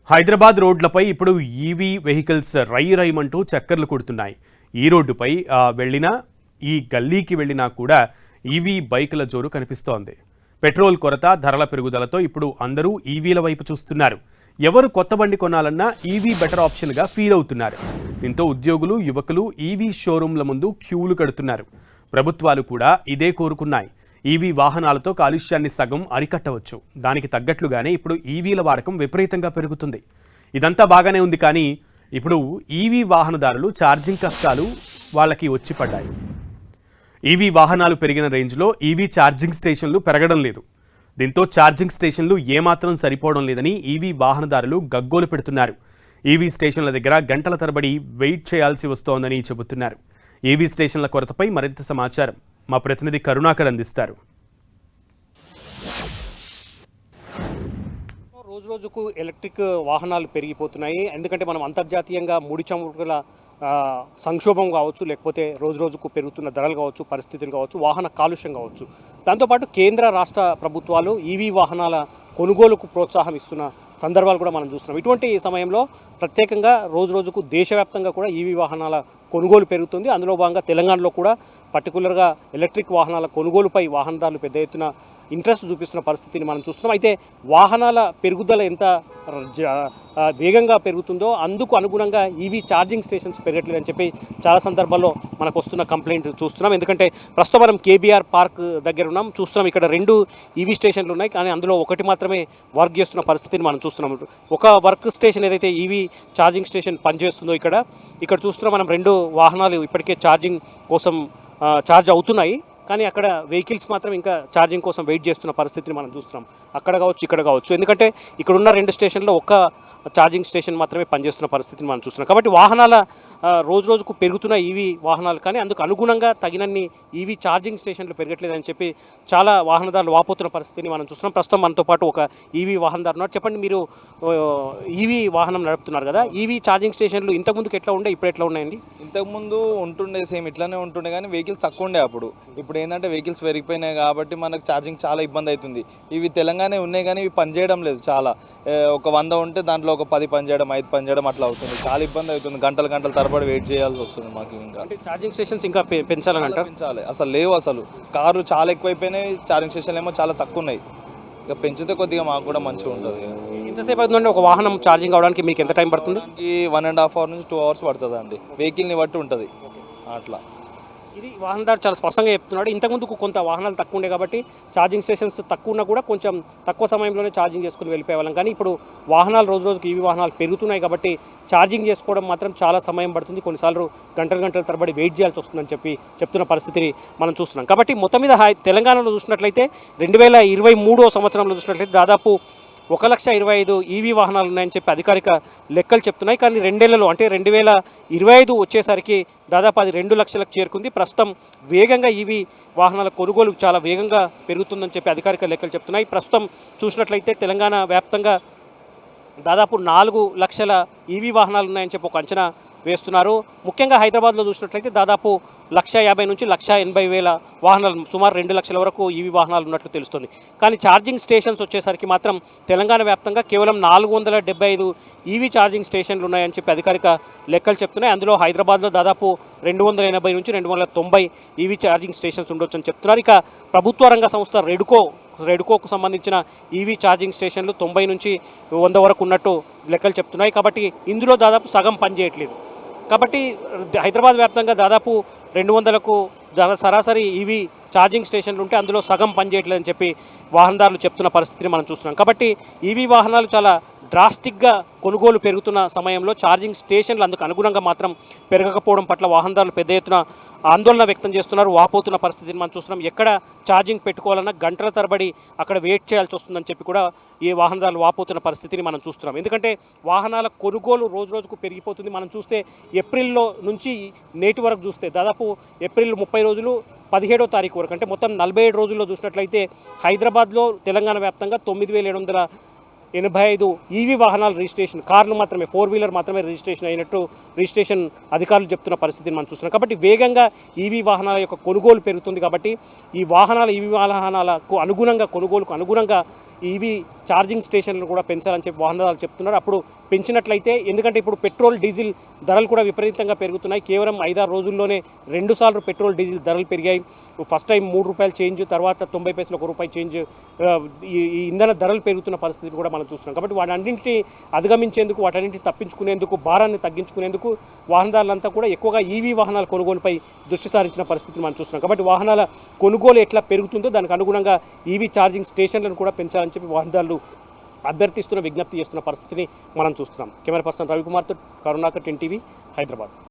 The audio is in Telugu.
హైదరాబాద్ రోడ్లపై ఇప్పుడు ఈవీ వెహికల్స్ రైమంటూ చక్కర్లు కొడుతున్నాయి. ఈ రోడ్డుపై వెళ్ళినా ఈ గల్లీకి వెళ్ళినా కూడా ఈవీ బైకుల జోరు కనిపిస్తోంది. పెట్రోల్ కొరత, ధరల పెరుగుదలతో ఇప్పుడు అందరూ ఈవీల వైపు చూస్తున్నారు. ఎవరు కొత్త బండి కొనాలన్నా ఈవీ బెటర్ ఆప్షన్గా ఫీల్ అవుతున్నారు. దీంతో ఉద్యోగులు, యువకులు ఈవీ షోరూంల ముందు క్యూలు కడుతున్నారు. ప్రభుత్వాలు కూడా ఇదే కోరుకున్నాయి. ఈవీ వాహనాలతో కాలుష్యాన్ని సగం అరికట్టవచ్చు. దానికి తగ్గట్లుగానే ఇప్పుడు ఈవీల వాడకం విపరీతంగా పెరుగుతుంది. ఇదంతా బాగానే ఉంది, కానీ ఇప్పుడు ఈవీ వాహనదారులు ఛార్జింగ్ కష్టాలు వాళ్ళకి వచ్చి పడ్డాయి. ఈవీ వాహనాలు పెరిగిన రేంజ్లో ఈవీ ఛార్జింగ్ స్టేషన్లు పెరగడం లేదు. దీంతో ఛార్జింగ్ స్టేషన్లు ఏమాత్రం సరిపోవడం లేదని ఈవీ వాహనదారులు గగ్గోలు పెడుతున్నారు. ఈవీ స్టేషన్ల దగ్గర గంటల తరబడి వెయిట్ చేయాల్సి వస్తోందని చెబుతున్నారు. ఈవీ స్టేషన్ల కొరతపై మరింత సమాచారం మా ప్రతినిధి కరుణాకర్ అందిస్తారు. రోజు రోజుకు ఎలక్ట్రిక్ వాహనాలు పెరిగిపోతున్నాయి. ఎందుకంటే మనం అంతర్జాతీయంగా ముడి చమురుల సంక్షోభం కావచ్చు, లేకపోతే రోజు రోజుకు పెరుగుతున్న ధరలు కావచ్చు, పరిస్థితులు కావచ్చు, వాహన కాలుష్యం కావచ్చు. దాంతోపాటు కేంద్ర రాష్ట్ర ప్రభుత్వాలు ఈవీ వాహనాల కొనుగోలుకు ప్రోత్సాహం ఇస్తున్న సందర్భాలు కూడా మనం చూస్తున్నాం. ఇటువంటి సమయంలో ప్రత్యేకంగా రోజు రోజుకు దేశవ్యాప్తంగా కూడా ఈవీ వాహనాల కొనుగోలు పెరుగుతుంది. అందులో భాగంగా తెలంగాణలో కూడా పర్టికులర్గా ఎలక్ట్రిక్ వాహనాల కొనుగోలుపై వాహనదారులు పెద్ద ఎత్తున ఇంట్రెస్ట్ చూపిస్తున్న పరిస్థితిని మనం చూస్తున్నాం. అయితే వాహనాల పెరుగుదల ఎంత వేగంగా పెరుగుతుందో అందుకు అనుగుణంగా ఈవీ ఛార్జింగ్ స్టేషన్స్ పెరగట్లేదని చెప్పి చాలా సందర్భాల్లో మనకు వస్తున్న కంప్లైంట్ చూస్తున్నాం. ఎందుకంటే ప్రస్తుతం మనం కేబీఆర్ పార్క్ దగ్గర ఉన్నాం, చూస్తున్నాం. ఇక్కడ 2 ఈవీ స్టేషన్లు ఉన్నాయి, కానీ అందులో ఒకటి మాత్రమే వర్క్ చేస్తున్న పరిస్థితిని మనం చూస్తున్నాం. ఒక వర్క్ స్టేషన్ ఏదైతే ఈవీ ఛార్జింగ్ స్టేషన్ పనిచేస్తుందో ఇక్కడ చూస్తున్నాం మనం 2 వాహనాలు ఇప్పటికే ఛార్జింగ్ కోసం ఛార్జ్ అవుతున్నాయి, కానీ అక్కడ వెహికల్స్ మాత్రం ఇంకా ఛార్జింగ్ కోసం వెయిట్ చేస్తున్న పరిస్థితిని మనం చూస్తున్నాం. అక్కడ కావచ్చు, ఇక్కడ కావచ్చు. ఎందుకంటే ఇక్కడ ఉన్న 2 స్టేషన్లో ఒక్క ఛార్జింగ్ స్టేషన్ మాత్రమే పనిచేస్తున్న పరిస్థితిని మనం చూస్తున్నాం. కాబట్టి వాహనాల రోజు రోజుకు పెరుగుతున్న ఈవీ వాహనాలు, కానీ అందుకు అనుగుణంగా తగినన్ని ఈవీ ఛార్జింగ్ స్టేషన్లు పెరగట్లేదని చెప్పి చాలా వాహనదారులు వాపోతున్న పరిస్థితిని మనం చూస్తున్నాం. ప్రస్తుతం మనతో పాటు ఒక ఈవీ వాహనదారు ఉన్నారు. చెప్పండి, మీరు ఈవీ వాహనం నడుపుతున్నారు కదా, ఈవీ ఛార్జింగ్ స్టేషన్లు ఇంతకుముందుకు ఎట్లా ఉండే, ఇప్పుడు ఎట్లా ఉన్నాయండి? ఇంతకుముందు ఉంటుండే, సేమ్ ఇట్లానే ఉంటుండే, కానీ వెహికల్స్ తక్కువ ఉండే. ఇప్పుడు ఏంటంటే వెహికల్స్ పెరిగిపోయినాయి కాబట్టి మనకు ఛార్జింగ్ చాలా ఇబ్బంది అవుతుంది. ఇవి తెలంగాణ ఉన్నాయి, కానీ ఇవి పనిచేయడం లేదు. చాలా ఒక 100 ఉంటే దాంట్లో ఒక 10 పనిచేయడం, 5 పనిచేయడం అట్లా అవుతుంది. చాలా ఇబ్బంది అవుతుంది. గంటల తరబడి వెయిట్ చేయాల్సి వస్తుంది మాకు. ఇంకా ఛార్జింగ్ స్టేషన్స్ ఇంకా పెంచాలని అంటారు. పెంచాలి, అసలు లేవు. అసలు కారు చాలా ఎక్కువైపోయినాయి, ఛార్జింగ్ స్టేషన్లు ఏమో చాలా తక్కువ ఉన్నాయి. ఇక పెంచితే కొద్దిగా మాకు కూడా మంచిగా ఉంటుంది. ఎంతసేపు అవుతుందండి ఒక వాహనం ఛార్జింగ్ అవడానికి? మీకు ఎంత టైం పడుతుంది? 1.5 hours నుంచి 2 hours పడుతుంది అండి. వెహికల్ని బట్టి ఉంటుంది అట్లా. ఇది వాహనదారు చాలా స్పష్టంగా చెప్తున్నాడు. ఇంతకుముందుకు కొంత వాహనాలు తక్కువ ఉండే కాబట్టి ఛార్జింగ్ స్టేషన్స్ తక్కువ ఉన్నా కూడా కొంచెం తక్కువ సమయంలోనే ఛార్జింగ్ చేసుకుని వెళ్ళిపోయేవాళ్ళం. కానీ ఇప్పుడు వాహనాలు రోజు రోజుకి ఈవీ వాహనాలు పెరుగుతున్నాయి కాబట్టి ఛార్జింగ్ చేసుకోవడం మాత్రం చాలా సమయం పడుతుంది. కొన్నిసార్లు గంటల తరబడి వెయిట్ చేయాల్సి వస్తుందని చెప్తున్న పరిస్థితిని మనం చూస్తున్నాం. కాబట్టి మొత్తం మీద తెలంగాణలో చూసినట్లయితే 2023 సంవత్సరంలో చూసినట్లయితే దాదాపు 1,25,000 ఈవీ వాహనాలు ఉన్నాయని చెప్పి అధికారిక లెక్కలు చెప్తున్నాయి. కానీ 2 ఏళ్లలో అంటే 2025 వచ్చేసరికి దాదాపు అది 2 లక్షలకు చేరుకుంది. ప్రస్తుతం వేగంగా ఈవీ వాహనాల కొనుగోలు చాలా వేగంగా పెరుగుతుందని చెప్పి అధికారిక లెక్కలు చెప్తున్నాయి. ప్రస్తుతం చూసినట్లయితే తెలంగాణ వ్యాప్తంగా దాదాపు 4 లక్షల ఈవీ వాహనాలు ఉన్నాయని చెప్పి ఒక అంచనా వేస్తున్నారు. ముఖ్యంగా హైదరాబాద్లో చూసినట్లయితే దాదాపు 1,50,000 నుంచి 1,80,000 వాహనాలు, సుమారు 2 లక్షల వరకు ఈవీ వాహనాలు ఉన్నట్లు తెలుస్తుంది. కానీ ఛార్జింగ్ స్టేషన్స్ వచ్చేసరికి మాత్రం తెలంగాణ వ్యాప్తంగా కేవలం 475 ఈవీ ఛార్జింగ్ స్టేషన్లు ఉన్నాయని చెప్పి అధికారిక లెక్కలు చెప్తున్నాయి. అందులో హైదరాబాద్లో దాదాపు 280 నుంచి 290 ఈవీ ఛార్జింగ్ స్టేషన్స్ ఉండొచ్చు అని చెప్తున్నారు. ఇక ప్రభుత్వ రంగ సంస్థ రెడ్కోకు సంబంధించిన ఈవీ ఛార్జింగ్ స్టేషన్లు 90 నుంచి 100 వరకు ఉన్నట్టు లెక్కలు చెప్తున్నాయి. కాబట్టి ఇందులో దాదాపు సగం పనిచేయట్లేదు. కాబట్టి హైదరాబాద్ వ్యాప్తంగా దాదాపు 200కు సరాసరి ఈవీ ఛార్జింగ్ స్టేషన్లు ఉంటే అందులో సగం పనిచేయట్లేదని చెప్పి వాహనదారులు చెప్తున్న పరిస్థితిని మనం చూస్తున్నాం. కాబట్టి ఈవీ వాహనాలు చాలా డ్రాస్టిక్గా కొనుగోలు పెరుగుతున్న సమయంలో ఛార్జింగ్ స్టేషన్లు అందుకు అనుగుణంగా మాత్రం పెరగకపోవడం పట్ల వాహనదారులు పెద్ద ఎత్తున ఆందోళన వ్యక్తం చేస్తున్నారు, వాపోతున్న పరిస్థితిని మనం చూస్తున్నాం. ఎక్కడ ఛార్జింగ్ పెట్టుకోవాలన్నా గంటల తరబడి అక్కడ వెయిట్ చేయాల్సి వస్తుందని చెప్పి కూడా ఈ వాహనదారులు వాపోతున్న పరిస్థితిని మనం చూస్తున్నాం. ఎందుకంటే వాహనాల కొనుగోలు రోజు రోజుకు పెరిగిపోతుంది. మనం చూస్తే ఏప్రిల్లో నుంచి నేటి వరకు చూస్తే దాదాపు ఏప్రిల్ 30 రోజులు 17వ తారీఖు వరకు, అంటే మొత్తం 47 రోజుల్లో చూసినట్లయితే హైదరాబాద్లో తెలంగాణ వ్యాప్తంగా 9,700 85 ఈవీ వాహనాల రిజిస్ట్రేషన్, కార్లు మాత్రమే, 4 వీలర్ మాత్రమే రిజిస్ట్రేషన్ అయినట్టు రిజిస్ట్రేషన్ అధికారులు చెప్తున్న పరిస్థితిని మనం చూస్తున్నాం. కాబట్టి వేగంగా ఈవీ వాహనాల యొక్క కొనుగోలు పెరుగుతుంది. కాబట్టి ఈవీ వాహనాలకు అనుగుణంగా, కొనుగోలుకు అనుగుణంగా ఈవీ ఛార్జింగ్ స్టేషన్లు కూడా పెంచాలని చెప్పి వాహనదారులు చెప్తున్నారు. అప్పుడు పెంచినట్లయితే, ఎందుకంటే ఇప్పుడు పెట్రోల్ డీజిల్ ధరలు కూడా విపరీతంగా పెరుగుతున్నాయి. కేవలం 5-6 రోజుల్లోనే 2 సార్లు పెట్రోల్ డీజిల్ ధరలు పెరిగాయి. ఫస్ట్ టైం 3 రూపాయలు చేంజ్, తర్వాత 90 పైసలు 1 రూపాయి చేంజ్. ఈ ఇంధన ధరలు పెరుగుతున్న పరిస్థితి కూడా మనం చూస్తున్నాం. కాబట్టి వాటన్నింటినీ అధిగమించేందుకు, వాటన్నింటినీ తప్పించుకునేందుకు, భారాన్ని తగ్గించుకునేందుకు వాహనదారులంతా కూడా ఎక్కువగా ఈవీ వాహనాల కొనుగోలుపై దృష్టి సారించిన పరిస్థితిని మనం చూస్తున్నాం. కాబట్టి వాహనాల కొనుగోలు ఎట్లా పెరుగుతుందో దానికి అనుగుణంగా ఈవీ ఛార్జింగ్ స్టేషన్లను కూడా పెంచాలని చెప్పి వాహనదారులు అభ్యర్థిస్తున్న, విజ్ఞప్తి చేస్తున్న పరిస్థితిని మనం చూస్తున్నాం. కెమెరా పర్సన్ రవికుమార్తో కరుణాకర్, 10 టీవీ, హైదరాబాద్.